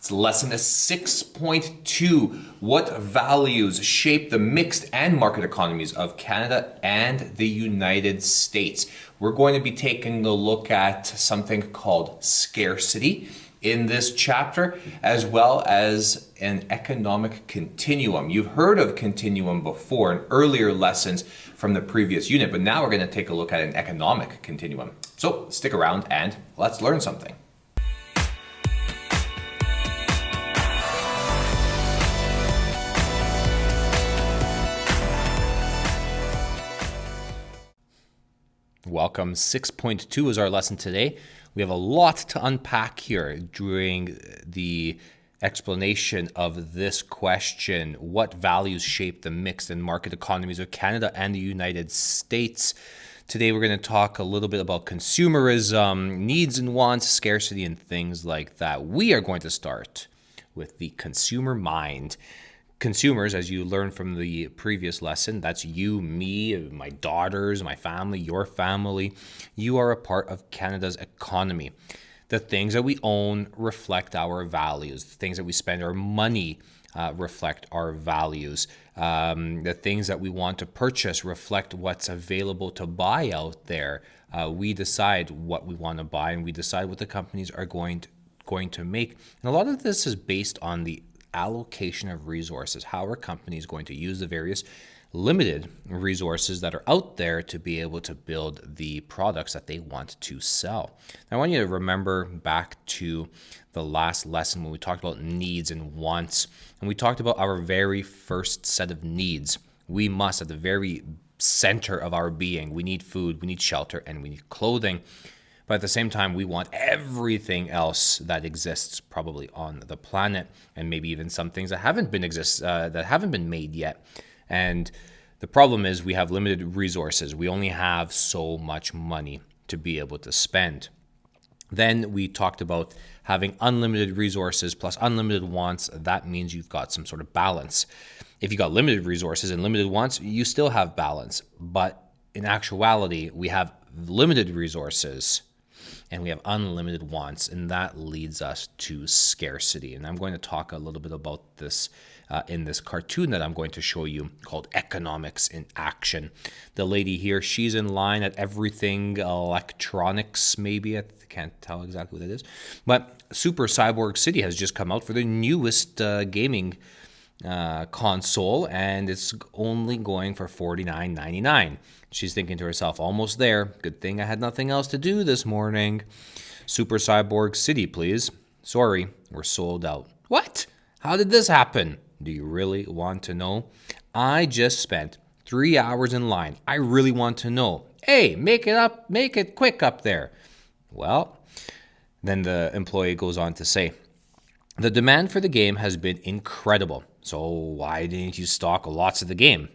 It's lesson 6.2. What values shape the mixed and market economies of Canada and the United States? We're going to be taking a look at something called scarcity in this chapter, as well as an economic continuum. You've heard of continuum before in earlier lessons from the previous unit, but now we're going to take a look at an economic continuum. So stick around and let's learn something. Welcome. 6.2 is our lesson today. We have a lot to unpack here during the explanation of this question. What values shape the mixed and market economies of Canada and the United States? Today we're going to talk a little bit about consumerism, needs and wants, scarcity, and things like that. We are going to start with the consumer mind. Consumers, as you learned from the previous lesson, that's you, me, my daughters, my family, your family. You are a part of Canada's economy. The things that we own reflect our values. The things that we spend our money reflect our values. The things that we want to purchase reflect what's available to buy out there. We decide what we want to buy, and we decide what the companies are going to make. And a lot of this is based on the allocation of resources. How are companies going to use the various limited resources that are out there to be able to build the products that they want to sell? Now, I want you to remember back to the last lesson when we talked about needs and wants, and we talked about our very first set of needs. We must, at the very center of our being, we need food, we need shelter, and we need clothing. But at the same time, we want everything else that exists probably on the planet, and maybe even some things that haven't been made yet. And the problem is we have limited resources. We only have so much money to be able to spend. Then we talked about having unlimited resources plus unlimited wants. That means you've got some sort of balance. If you got limited resources and limited wants, you still have balance. But in actuality, we have limited resources and we have unlimited wants, and that leads us to scarcity. And I'm going to talk a little bit about this in this cartoon that I'm going to show you called Economics in Action. The lady here, she's in line at everything electronics, maybe. I can't tell exactly what it is. But Super Cyborg City has just come out for the newest gaming console, and it's only going for $49.99. She's thinking to herself, almost there. Good thing I had nothing else to do this morning. Super Cyborg City, please. Sorry, we're sold out. What? How did this happen? Do you really want to know? I just spent 3 hours in line. I really want to know. Hey, make it quick up there. Well, then the employee goes on to say, the demand for the game has been incredible. So why didn't you stock lots of the game?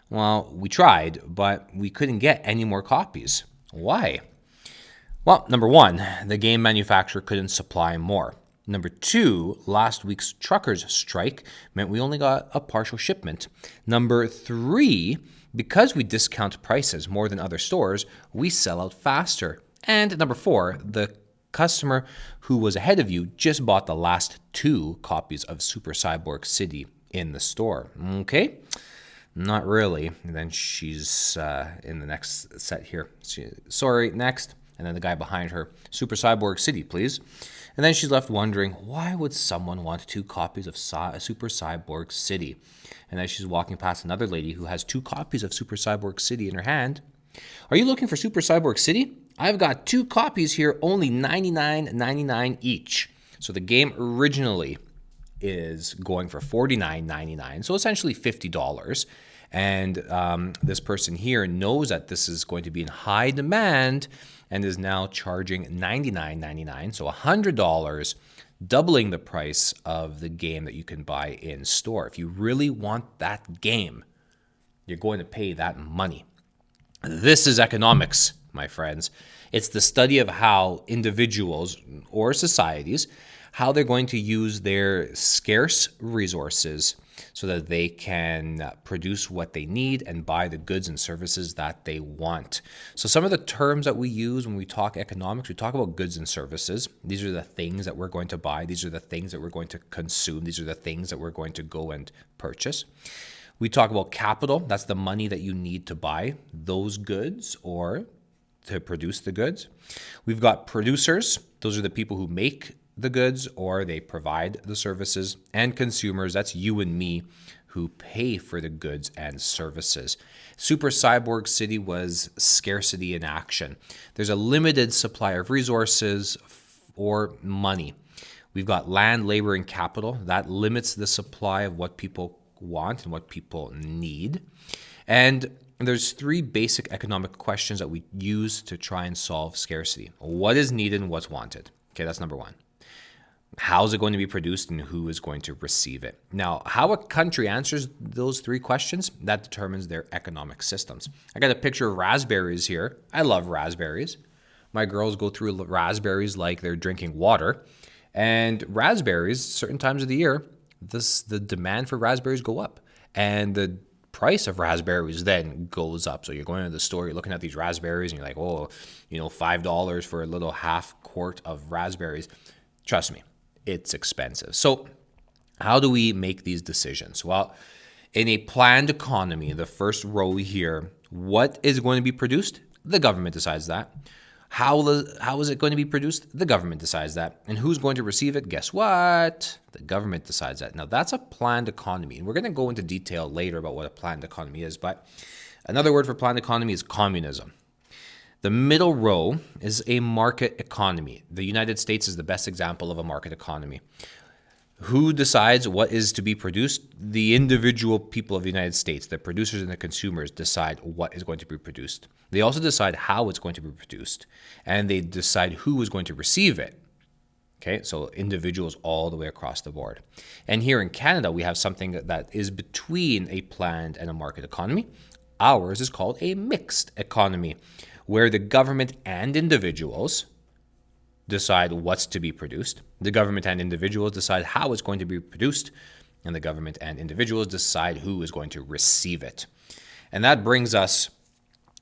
Well, we tried, but we couldn't get any more copies. Why? Well, number one, the game manufacturer couldn't supply more. Number two, last week's truckers' strike meant we only got a partial shipment. Number three, because we discount prices more than other stores, we sell out faster. And number four, the customer who was ahead of you just bought the last 2 copies of Super Cyborg City in the store. Okay? Not really. And then she's in the next set here. Sorry, next. And then the guy behind her, Super Cyborg City, please. And then she's left wondering, why would someone want 2 copies of Super Cyborg City? And then she's walking past another lady who has 2 copies of Super Cyborg City in her hand. Are you looking for Super Cyborg City? I've got 2 copies here, only $99.99 each. So the game originally is going for $49.99, so essentially $50. And this person here knows that this is going to be in high demand and is now charging $99.99, so $100, doubling the price of the game that you can buy in store. If you really want that game, you're going to pay that money. This is economics, my friends. It's the study of how individuals or societies, how they're going to use their scarce resources so that they can produce what they need and buy the goods and services that they want. So some of the terms that we use when we talk economics, we talk about goods and services. These are the things that we're going to buy. These are the things that we're going to consume. These are the things that we're going to go and purchase. We talk about capital. That's the money that you need to buy those goods or to produce the goods. We've got producers. Those are the people who make the goods or they provide the services. And consumers, that's you and me, who pay for the goods and services. Super Cyborg City was scarcity in action. There's a limited supply of resources or money. We've got land, labor, and capital. That limits the supply of what people want and what people need. And there's three basic economic questions that we use to try and solve scarcity. What is needed and what's wanted? Okay, that's number one. How is it going to be produced and who is going to receive it? Now, how a country answers those three questions, that determines their economic systems. I got a picture of raspberries here. I love raspberries. My girls go through raspberries like they're drinking water. And raspberries, certain times of the year, the demand for raspberries go up. And the price of raspberries then goes up. So you're going to the store, you're looking at these raspberries, and you're like, oh, $5 for a little half quart of raspberries. Trust me, it's expensive. So how do we make these decisions? Well, in a planned economy, the first row here, what is going to be produced? The government decides that. How is it going to be produced? The government decides that. And who's going to receive it? Guess what? The government decides that. Now, that's a planned economy. And we're going to go into detail later about what a planned economy is. But another word for planned economy is communism. The middle row is a market economy. The United States is the best example of a market economy. Who decides what is to be produced? The individual people of the United States, the producers and the consumers, decide what is going to be produced. They also decide how it's going to be produced, and they decide who is going to receive it. Okay, so individuals all the way across the board. And here in Canada, we have something that is between a planned and a market economy. Ours is called a mixed economy, where the government and individuals decide what's to be produced. The government and individuals decide how it's going to be produced, and the government and individuals decide who is going to receive it. And that brings us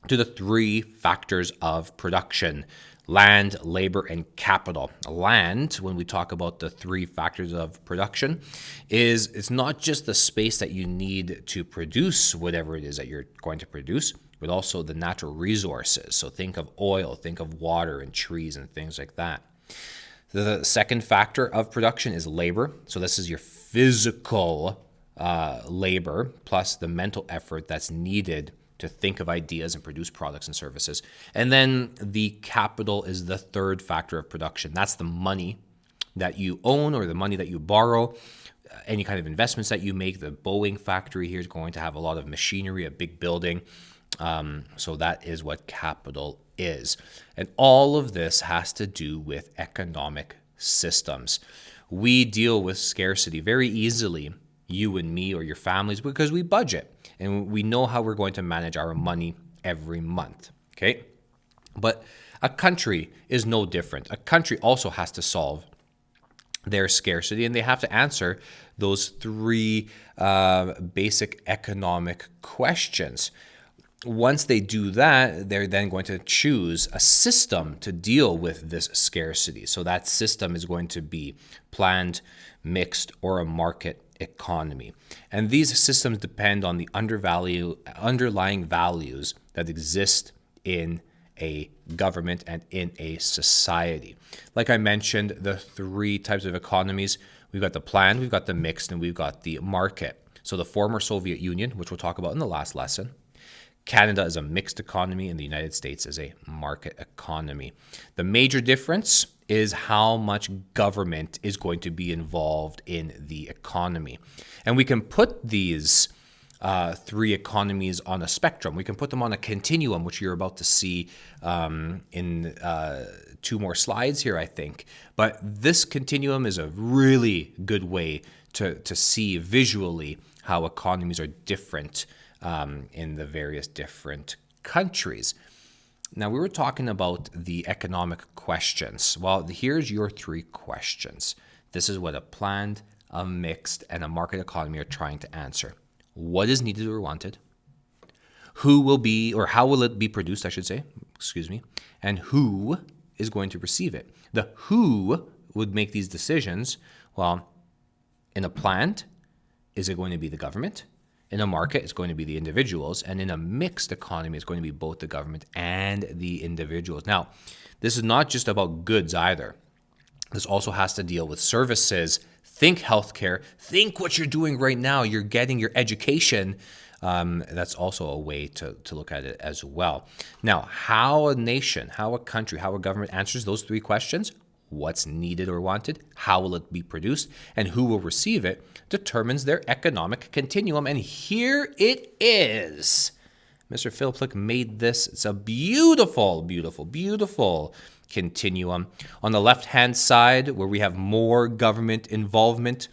to the three factors of production: land, labor, and capital. Land, when we talk about the three factors of production, it's not just the space that you need to produce whatever it is that you're going to produce, but also the natural resources. So think of oil, think of water and trees and things like that. The second factor of production is labor. So this is your physical labor plus the mental effort that's needed to think of ideas and produce products and services. And then the capital is the third factor of production. That's the money that you own or the money that you borrow, any kind of investments that you make. The Boeing factory here is going to have a lot of machinery, a big building. So that is what capital is. And all of this has to do with economic systems. We deal with scarcity very easily, you and me or your families, because we budget and we know how we're going to manage our money every month. Okay. But a country is no different. A country also has to solve their scarcity, and they have to answer those three basic economic questions. Once they do that, they're then going to choose a system to deal with this scarcity. So that system is going to be planned, mixed, or a market economy. And these systems depend on the underlying values that exist in a government and in a society. Like I mentioned, the three types of economies: we've got the planned, we've got the mixed, and we've got the market. So the former Soviet Union, which we'll talk about in the last lesson, Canada is a mixed economy, and the United States is a market economy. The major difference is how much government is going to be involved in the economy. And we can put these three economies on a spectrum. We can put them on a continuum, which you're about to see in two more slides here, I think. But this continuum is a really good way to see visually how economies are different in the various different countries. Now, we were talking about the economic questions. Well, here's your three questions. This is what a planned, a mixed, and a market economy are trying to answer. What is needed or wanted? Who will be, or how will it be produced, I should say, and who is going to receive it? The who would make these decisions. Well, in a plant, is it going to be the government? In a market, it's going to be the individuals. And in a mixed economy, it's going to be both the government and the individuals. Now, this is not just about goods either. This also has to deal with services. Think healthcare. Think what you're doing right now. You're getting your education. That's also a way to look at it as well. Now, how a nation, how a country, how a government answers those three questions, what's needed or wanted, how will it be produced, and who will receive it, determines their economic continuum. And here it is. Mr. Philplick made this. It's a beautiful, beautiful, beautiful continuum. On the left-hand side, where we have more government involvement,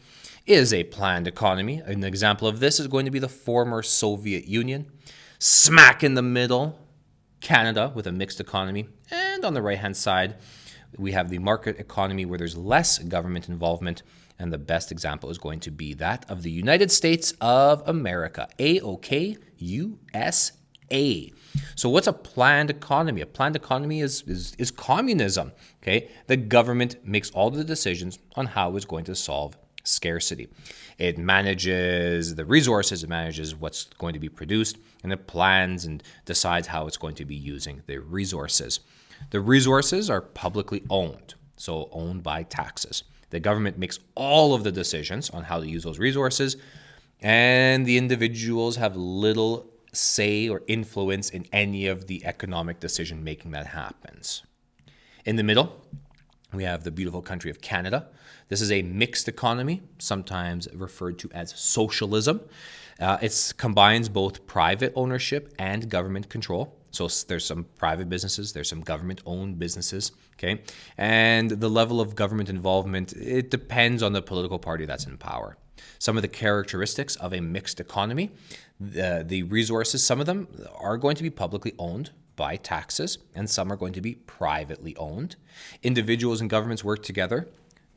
is a planned economy. An example of this is going to be the former Soviet Union. Smack in the middle, Canada with a mixed economy. And on the right-hand side, we have the market economy where there's less government involvement. And the best example is going to be that of the United States of America, AOK, USA. So what's a planned economy? A planned economy is communism. Okay, the government makes all the decisions on how it's going to solve scarcity. It manages the resources, it manages what's going to be produced, and it plans and decides how it's going to be using the resources. The resources are publicly owned, so owned by taxes. The government makes all of the decisions on how to use those resources, and the individuals have little say or influence in any of the economic decision making that happens. In the middle, we have the beautiful country of Canada. This is a mixed economy, sometimes referred to as socialism. It combines both private ownership and government control. So there's some private businesses, there's some government-owned businesses, okay? And the level of government involvement, it depends on the political party that's in power. Some of the characteristics of a mixed economy, the resources, some of them are going to be publicly owned by taxes, and some are going to be privately owned. Individuals and governments work together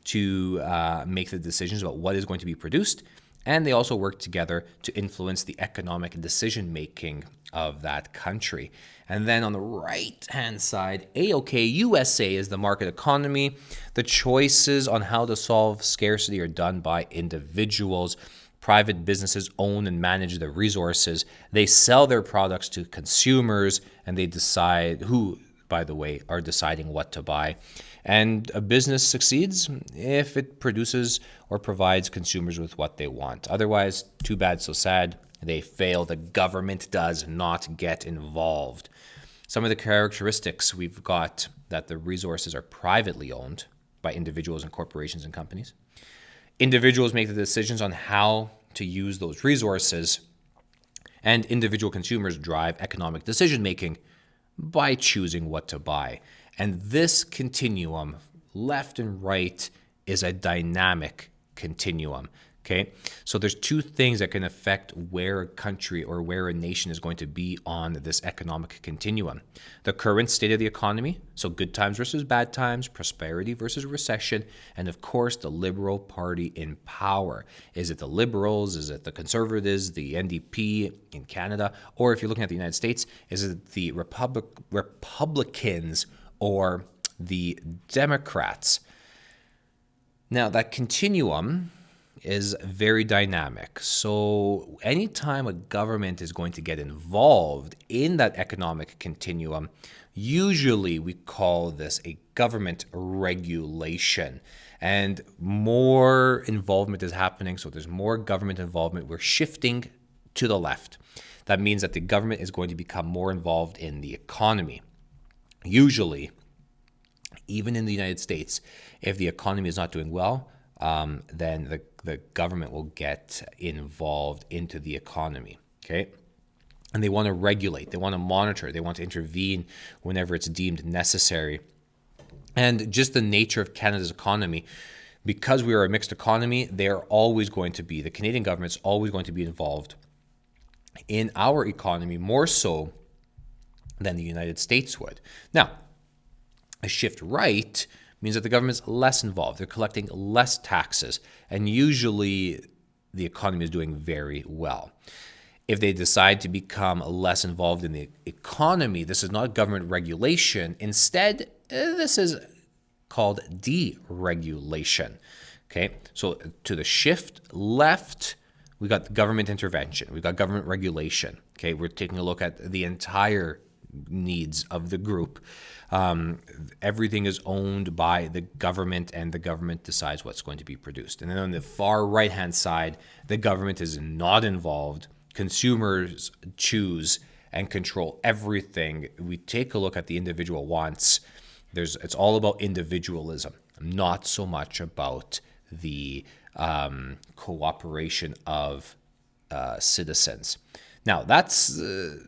to make the decisions about what is going to be produced, and they also work together to influence the economic decision-making of that country. And then on the right-hand side, AOK USA is the market economy. The choices on how to solve scarcity are done by individuals. Private businesses own and manage the resources. They sell their products to consumers, and they decide who, by the way, are deciding what to buy. And a business succeeds if it produces or provides consumers with what they want. Otherwise, too bad, so sad. They fail. The government does not get involved. Some of the characteristics we've got that the resources are privately owned by individuals and corporations and companies. Individuals make the decisions on how to use those resources, and individual consumers drive economic decision-making by choosing what to buy. And this continuum, left and right, is a dynamic continuum. Okay, so there's two things that can affect where a country or where a nation is going to be on this economic continuum. The current state of the economy, so good times versus bad times, prosperity versus recession, and of course the Liberal Party in power. Is it the Liberals? Is it the Conservatives, the NDP in Canada? Or if you're looking at the United States, is it the Republicans or the Democrats? Now that continuum is very dynamic. So anytime a government is going to get involved in that economic continuum, usually we call this a government regulation. And more involvement is happening, so there's more government involvement. We're shifting to the left. That means that the government is going to become more involved in the economy. Usually, even in the United States, if the economy is not doing well, then the government will get involved into the economy, okay? And they want to regulate, they want to monitor, they want to intervene whenever it's deemed necessary. And just the nature of Canada's economy, because we are a mixed economy, the Canadian government's always going to be involved in our economy more so than the United States would. Now, a shift right means that the government's less involved. They're collecting less taxes, and usually the economy is doing very well. If they decide to become less involved in the economy, this is not government regulation. Instead, this is called deregulation. Okay, so to the shift left, we got government intervention, we got government regulation. Okay, we're taking a look at the entire needs of the group. Everything is owned by the government, and the government decides what's going to be produced. And then on the far right-hand side, the government is not involved. Consumers choose and control everything. We take a look at the individual wants. It's all about individualism, not so much about the cooperation of citizens. Now, that's,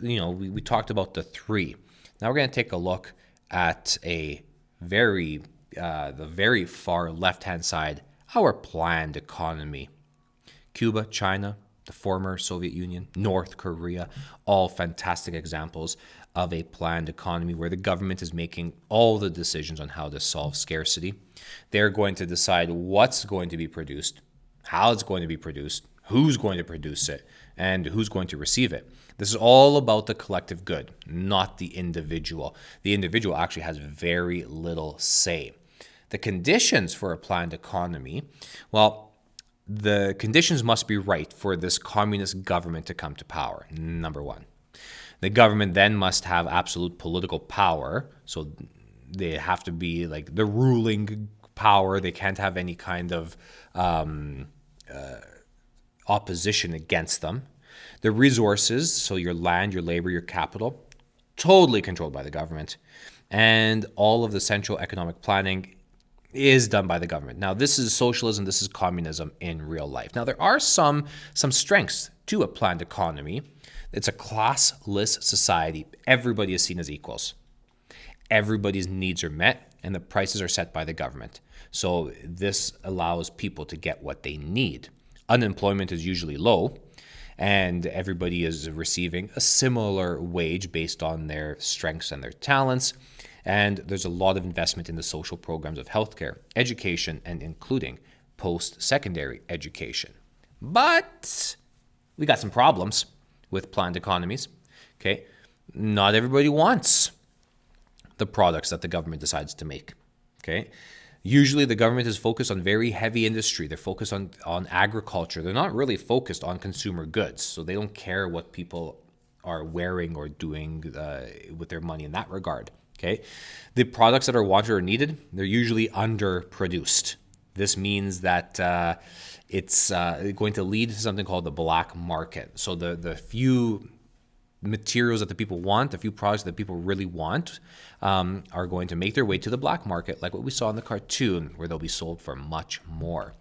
we talked about the three. Now we're going to take a look at the very far left-hand side, our planned economy. Cuba, China, the former Soviet Union, North Korea, all fantastic examples of a planned economy where the government is making all the decisions on how to solve scarcity. They're going to decide what's going to be produced, how it's going to be produced, who's going to produce it, and who's going to receive it. This is all about the collective good, not the individual. The individual actually has very little say. The conditions for a planned economy, well, the conditions must be right for this communist government to come to power, number one. The government then must have absolute political power, so they have to be like the ruling power. They can't have any kind of opposition against them. The resources, so your land, your labor, your capital, totally controlled by the government. And all of the central economic planning is done by the government. Now, this is socialism, this is communism in real life. Now, there are some strengths to a planned economy. It's a classless society. Everybody is seen as equals. Everybody's needs are met, and the prices are set by the government. So this allows people to get what they need. Unemployment is usually low, and everybody is receiving a similar wage based on their strengths and their talents. And there's a lot of investment in the social programs of healthcare, education, and including post-secondary education. But we got some problems with planned economies. Okay, not everybody wants the products that the government decides to make. Okay, usually the government is focused on very heavy industry. They're focused on agriculture. They're not really focused on consumer goods. So they don't care what people are wearing or doing with their money in that regard. Okay, the products that are wanted or needed, they're usually underproduced. This means that it's going to lead to something called the black market. So the few materials that the people want, the few products that people really want, are going to make their way to the black market, like what we saw in the cartoon, where they'll be sold for much more.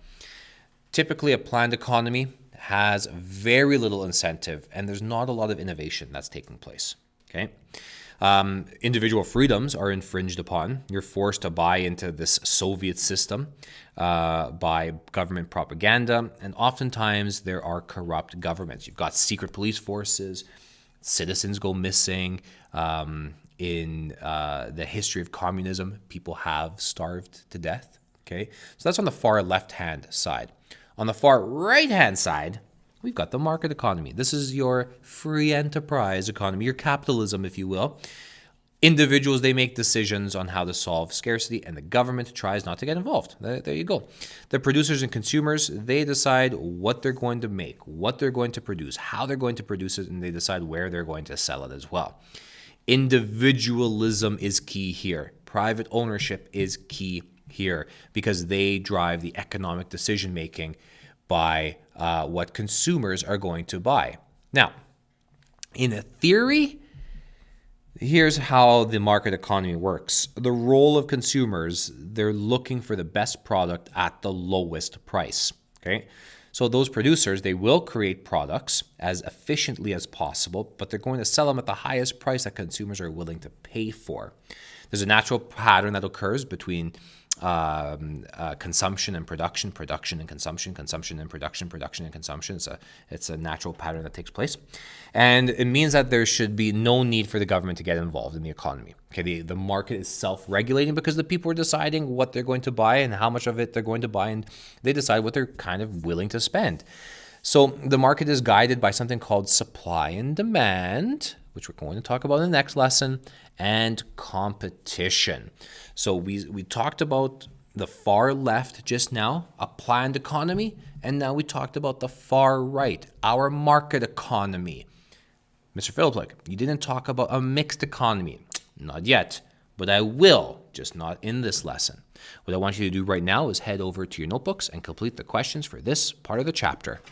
Typically, a planned economy has very little incentive, and there's not a lot of innovation that's taking place. Okay. Individual freedoms are infringed upon. You're forced to buy into this Soviet system by government propaganda, and oftentimes there are corrupt governments. You've got secret police forces, citizens go missing. In the history of communism, people have starved to death. Okay, so that's on the far left-hand side. On the far right-hand side, we've got the market economy. This is your free enterprise economy, your capitalism, if you will. Individuals, they make decisions on how to solve scarcity, and the government tries not to get involved. There you go. The producers and consumers, they decide what they're going to make, what they're going to produce, how they're going to produce it, and they decide where they're going to sell it as well. Individualism is key here. Private ownership is key here because they drive the economic decision-making by what consumers are going to buy. Now, in a theory, here's how the market economy works. The role of consumers, they're looking for the best product at the lowest price. Okay, so those producers, they will create products as efficiently as possible, but they're going to sell them at the highest price that consumers are willing to pay for. There's a natural pattern that occurs between consumption and production, production and consumption, consumption and production, production and consumption. It's a natural pattern that takes place. And it means that there should be no need for the government to get involved in the economy. Okay, the market is self-regulating because the people are deciding what they're going to buy and how much of it they're going to buy, and they decide what they're kind of willing to spend. So the market is guided by something called supply and demand, which we're going to talk about in the next lesson, and competition. So we talked about the far left just now, a planned economy, and now we talked about the far right, our market economy. Mr. Philipplik, you didn't talk about a mixed economy. Not yet, but I will, just not in this lesson. What I want you to do right now is head over to your notebooks and complete the questions for this part of the chapter.